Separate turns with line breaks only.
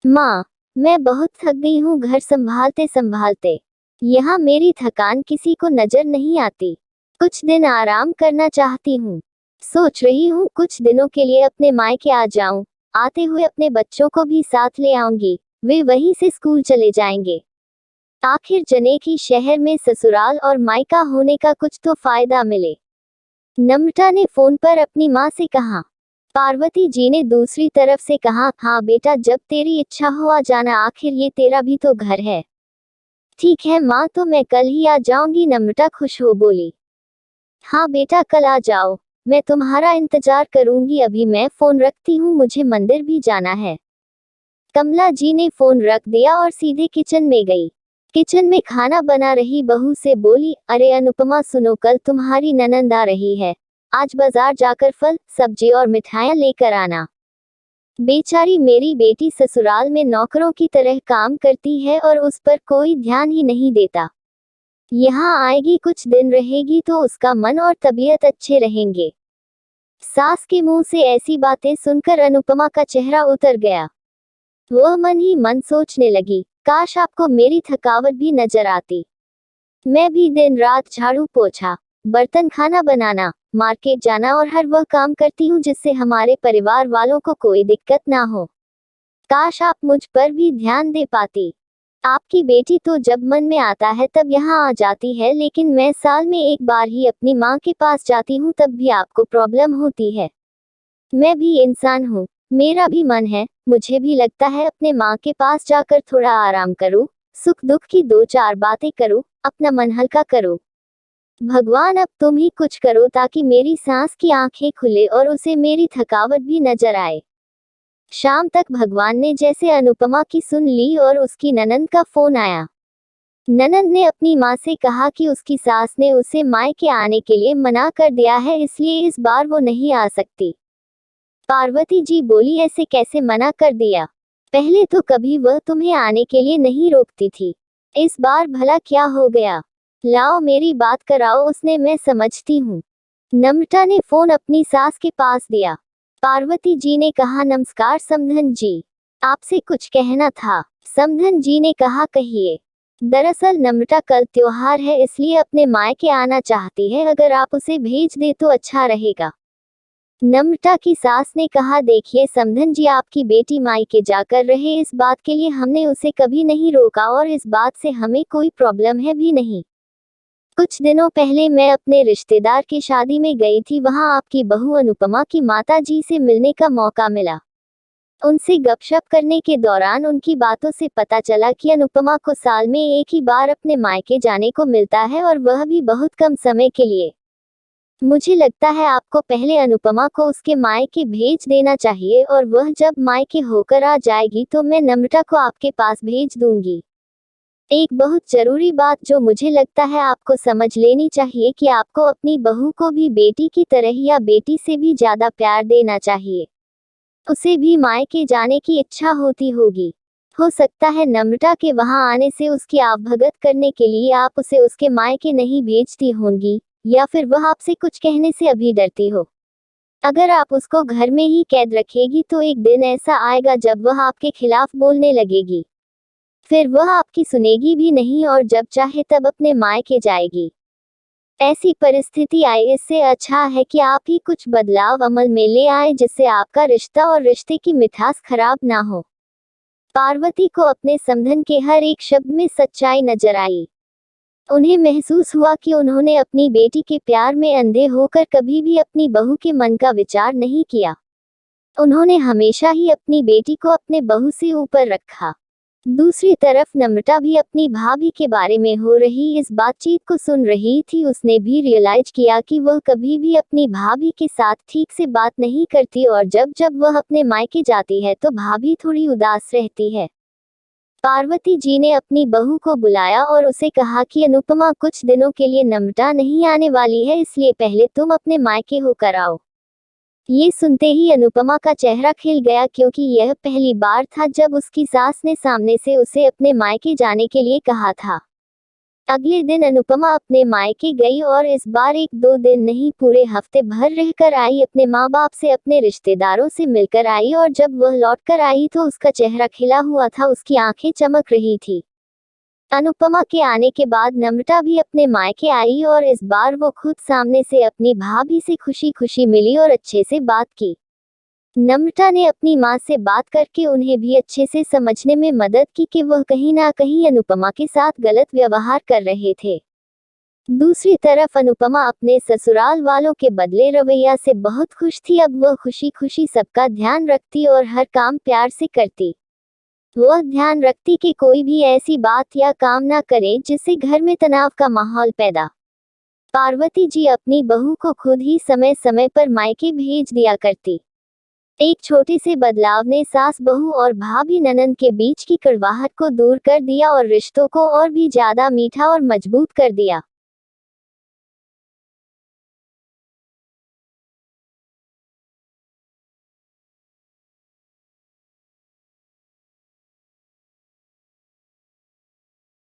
माँ, मैं बहुत थक गई हूँ घर संभालते संभालते। यहाँ मेरी थकान किसी को नजर नहीं आती। कुछ दिन आराम करना चाहती हूँ। सोच रही हूँ कुछ दिनों के लिए अपने मायके आ जाऊं। आते हुए अपने बच्चों को भी साथ ले आऊंगी। वे वहीं से स्कूल चले जाएंगे। आखिर जने की शहर में ससुराल और मायका होने का कुछ तो फायदा मिले। नम्रता ने फोन पर अपनी माँ से कहा। पार्वती जी ने दूसरी तरफ से कहा, हाँ बेटा, जब तेरी इच्छा हो आ जाना, आखिर ये तेरा भी तो घर है। ठीक है माँ, तो मैं कल ही आ जाऊंगी, नम्रता खुश हो बोली। हाँ बेटा, कल आ जाओ, मैं तुम्हारा इंतजार करूंगी। अभी मैं फोन रखती हूँ, मुझे मंदिर भी जाना है। कमला जी ने फोन रख दिया और सीधे किचन में गई। किचन में खाना बना रही बहू से बोली, अरे अनुपमा सुनो, कल तुम्हारी ननंद आ रही है। आज बाजार जाकर फल, सब्जी और मिठाइयाँ लेकर आना। बेचारी मेरी बेटी ससुराल में नौकरों की तरह काम करती है और उस पर कोई ध्यान ही नहीं देता। यहाँ आएगी, कुछ दिन रहेगी तो उसका मन और तबीयत अच्छे रहेंगे। सास के मुंह से ऐसी बातें सुनकर अनुपमा का चेहरा उतर गया। वह मन ही मन सोचने लगी, काश आपको मेरी थकावट भी नजर आती। मैं भी दिन रात झाड़ू पोछा, बर्तन, खाना बनाना, मार्केट जाना और हर वह काम करती हूँ जिससे हमारे परिवार वालों को कोई दिक्कत ना हो। काश आप मुझ पर भी ध्यान दे पाती। आपकी बेटी तो जब मन में आता है तब यहाँ आ जाती है, लेकिन मैं साल में एक बार ही अपनी माँ के पास जाती हूँ, तब भी आपको प्रॉब्लम होती है। मैं भी इंसान हूँ, मेरा भी मन है, मुझे भी लगता है अपने माँ के पास जाकर थोड़ा आराम करूँ, सुख दुख की दो चार बातें करूँ, अपना मन हल्का करूँ। भगवान, अब तुम ही कुछ करो ताकि मेरी सांस की आंखें खुले और उसे मेरी थकावट भी नजर आए। शाम तक भगवान ने जैसे अनुपमा की सुन ली और उसकी ननंद का फोन आया। ननंद ने अपनी माँ से कहा कि उसकी सास ने उसे मायके आने के लिए मना कर दिया है, इसलिए इस बार वो नहीं आ सकती। पार्वती जी बोली, ऐसे कैसे मना कर दिया? पहले तो कभी वह तुम्हें आने के लिए नहीं रोकती थी, इस बार भला क्या हो गया? लाओ मेरी बात कराओ उसने, मैं समझती हूँ। नम्रता ने फोन अपनी सास के पास दिया। पार्वती जी ने कहा, नमस्कार समधन जी, आपसे कुछ कहना था। समधन जी ने कहा, कहिए। दरअसल नम्रता कल त्योहार है, इसलिए अपने मायके आना चाहती है, अगर आप उसे भेज दे तो अच्छा रहेगा। नम्रता की सास ने कहा, देखिए समधन जी, आपकी बेटी मायके जाकर रहे, इस बात के लिए हमने उसे कभी नहीं रोका और इस बात से हमें कोई प्रॉब्लम है भी नहीं। कुछ दिनों पहले मैं अपने रिश्तेदार की शादी में गई थी, वहां आपकी बहू अनुपमा की माता जी से मिलने का मौका मिला। उनसे गपशप करने के दौरान उनकी बातों से पता चला कि अनुपमा को साल में एक ही बार अपने मायके जाने को मिलता है और वह भी बहुत कम समय के लिए। मुझे लगता है आपको पहले अनुपमा को उसके मायके भेज देना चाहिए और वह जब मायके होकर आ जाएगी तो मैं नम्रता को आपके पास भेज दूंगी। एक बहुत जरूरी बात जो मुझे लगता है आपको समझ लेनी चाहिए कि आपको अपनी बहू को भी बेटी की तरह या बेटी से भी ज्यादा प्यार देना चाहिए। उसे भी मायके जाने की इच्छा होती होगी। हो सकता है नम्रता के वहां आने से उसकी आवभगत करने के लिए आप उसे उसके मायके नहीं भेजती होंगी, या फिर वह आपसे कुछ कहने से अभी डरती हो। अगर आप उसको घर में ही कैद रखेगी तो एक दिन ऐसा आएगा जब वह आपके खिलाफ बोलने लगेगी। फिर वह आपकी सुनेगी भी नहीं और जब चाहे तब अपने मायके जाएगी। ऐसी परिस्थिति आए, इससे अच्छा है कि आप ही कुछ बदलाव अमल में ले आए जिससे आपका रिश्ता और रिश्ते की मिठास खराब ना हो। पार्वती को अपने समधन के हर एक शब्द में सच्चाई नजर आई। उन्हें महसूस हुआ कि उन्होंने अपनी बेटी के प्यार में अंधे होकर कभी भी अपनी बहू के मन का विचार नहीं किया। उन्होंने हमेशा ही अपनी बेटी को अपने बहू से ऊपर रखा। दूसरी तरफ नम्रता भी अपनी भाभी के बारे में हो रही इस बातचीत को सुन रही थी। उसने भी रियलाइज किया कि वह कभी भी अपनी भाभी के साथ ठीक से बात नहीं करती और जब जब वह अपने मायके जाती है तो भाभी थोड़ी उदास रहती है। पार्वती जी ने अपनी बहू को बुलाया और उसे कहा कि अनुपमा, कुछ दिनों के लिए नम्रता नहीं आने वाली है, इसलिए पहले तुम अपने मायके होकर आओ। ये सुनते ही अनुपमा का चेहरा खिल गया, क्योंकि यह पहली बार था जब उसकी सास ने सामने से उसे अपने मायके जाने के लिए कहा था। अगले दिन अनुपमा अपने मायके गई और इस बार 1-2 दिन नहीं पूरे हफ्ते भर रहकर आई। अपने माँ बाप से, अपने रिश्तेदारों से मिलकर आई और जब वह लौटकर आई तो उसका चेहरा खिला हुआ था, उसकी आंखें चमक रही थी। अनुपमा के आने के बाद नम्रता भी अपने मायके आई और इस बार वो खुद सामने से अपनी भाभी से खुशी खुशी मिली और अच्छे से बात की। नम्रता ने अपनी माँ से बात करके उन्हें भी अच्छे से समझने में मदद की कि वह कहीं ना कहीं अनुपमा के साथ गलत व्यवहार कर रहे थे। दूसरी तरफ अनुपमा अपने ससुराल वालों के बदले रवैया से बहुत खुश थी। अब वह खुशी खुशी सबका ध्यान रखती और हर काम प्यार से करती। वह ध्यान रखती कि कोई भी ऐसी बात या काम ना करे जिससे घर में तनाव का माहौल पैदा। पार्वती जी अपनी बहू को खुद ही समय समय पर मायके भेज दिया करती। एक छोटे से बदलाव ने सास बहू और भाभी ननंद के बीच की कड़वाहट को दूर कर दिया और रिश्तों को और भी ज्यादा मीठा और मजबूत कर दिया।